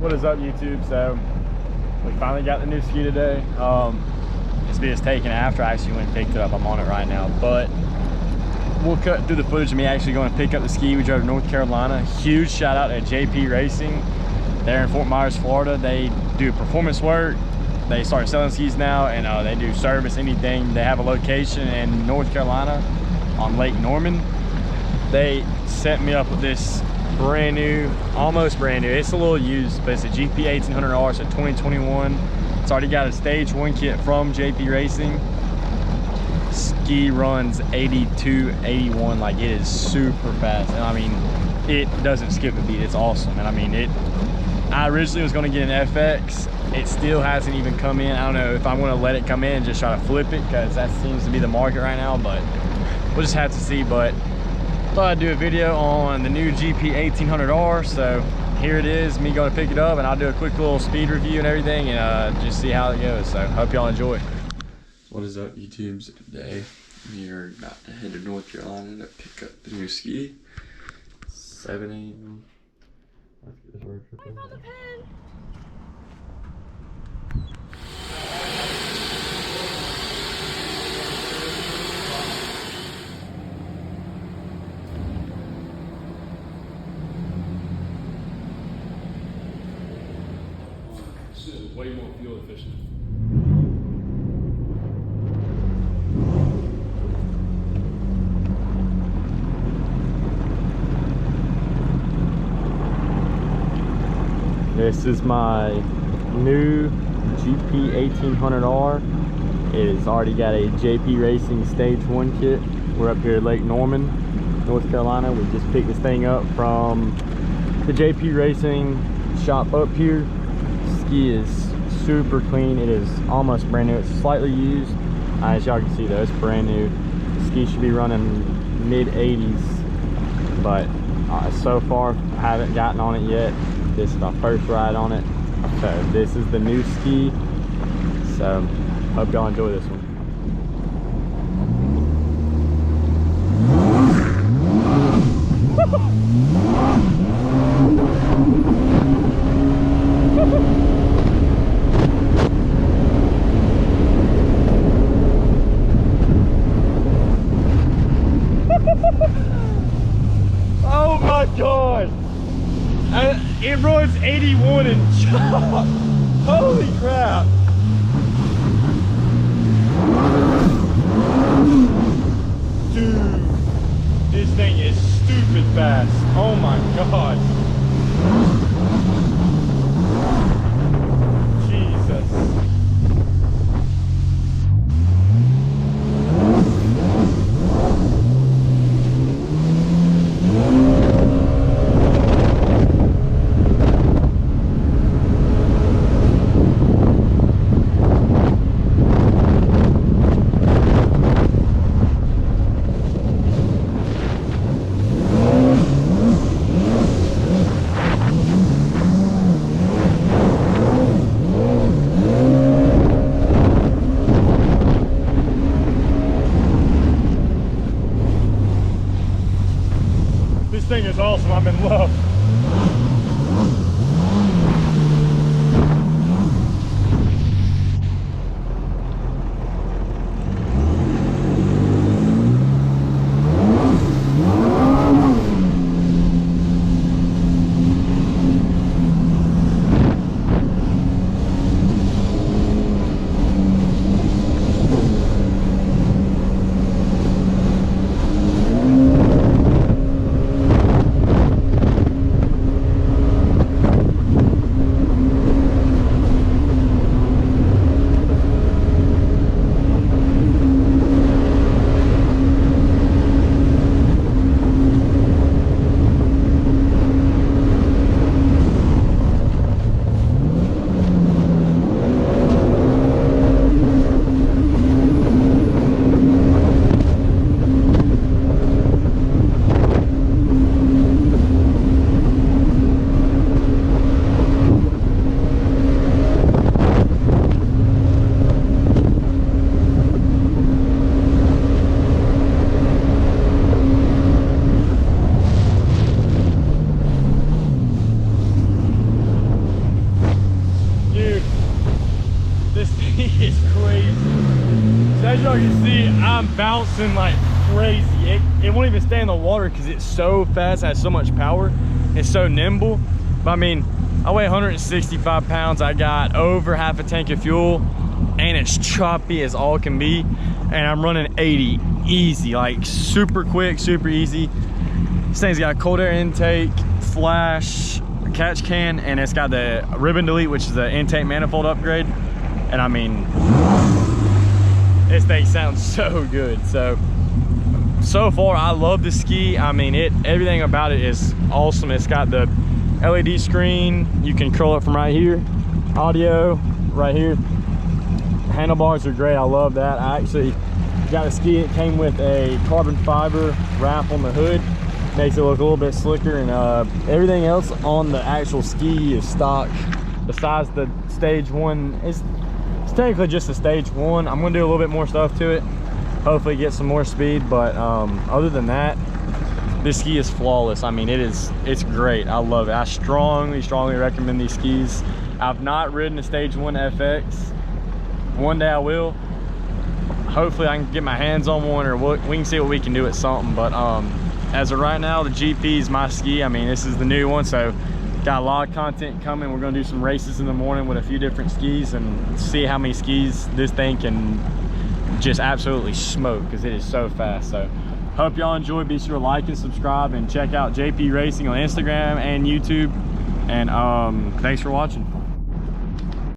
What is up, YouTube? So we finally got the new ski today. This video is taken after I actually went and picked it up. I'm on it right now, but we'll cut through the footage of me actually going to pick up the ski. We drove to North Carolina. Huge shout out to JP Racing. They're in Fort Myers, Florida. They do performance work. They started selling skis now, and they do service, anything. They have a location in North Carolina on Lake Norman. They set me up with this brand new, almost brand new, it's a little used, but it's a GP1800R, so 2021. It's already got a stage 1 kit from JP Racing. Ski runs 82, 81, like it is super fast. And I mean, it doesn't skip a beat. It's awesome. And I mean, I originally was going to get an FX. It still hasn't even come in. I don't know if I'm going to let it come in and just try to flip it, because that seems to be the market right now, but we'll just have to see. But thought I'd do a video on the new GP1800R. So here it is, me going to pick it up, and I'll do a quick little speed review and everything, and just see how it goes. So hope y'all enjoy. What is up, YouTubes? Today we are about to head to North Carolina to pick up the new ski. 7 a.m. Let's get this work. Wait for the pen. Way more fuel efficient. This is my new GP1800R. It has already got a JP Racing Stage 1 kit. We're up here at Lake Norman, North Carolina. We just picked this thing up from the JP Racing shop up here. Ski is super clean. It is almost brand new. It's slightly used. As y'all can see though, it's brand new. The ski should be running mid 80s, but so far I haven't gotten on it yet. This is my first ride on it. So this is the new ski. So hope y'all enjoy this one. Oh my god! It runs 81 in chalk! Holy crap! Dude, this thing is stupid fast. Oh my god! Jesus. This thing is awesome. I'm in love. as y'all can see, I'm bouncing like crazy. It won't even stay in the water because it's so fast, has so much power. It's so nimble. But I mean, I weigh 165 pounds. I got over half a tank of fuel, and it's choppy as all can be. And I'm running 80 easy, like super quick, super easy. This thing's got a cold air intake, flash, catch can, and it's got the ribbon delete, which is the intake manifold upgrade. And I mean, this thing sounds so good. So far I love the ski. I mean, everything about it is awesome. It's got the LED screen, you can curl it from right here, audio right here. Handlebars are great, I love that. I actually got a ski, it came with a carbon fiber wrap on the hood, makes it look a little bit slicker, and everything else on the actual ski is stock besides the stage one. It's technically just a stage one. I'm gonna do a little bit more stuff to it, hopefully get some more speed, but other than that, this ski is flawless. I mean, it's great. I love it. I strongly recommend these skis. I've not ridden a stage one FX. One day I will. Hopefully I can get my hands on one, or we can see what we can do at something. But as of right now, the GP is my ski. I mean, this is the new one, so got a lot of content coming. We're gonna do some races in the morning with a few different skis and see how many skis this thing can just absolutely smoke, because it is so fast. So hope y'all enjoy. Be sure to like and subscribe, and check out JP Racing on Instagram and YouTube. And thanks for watching.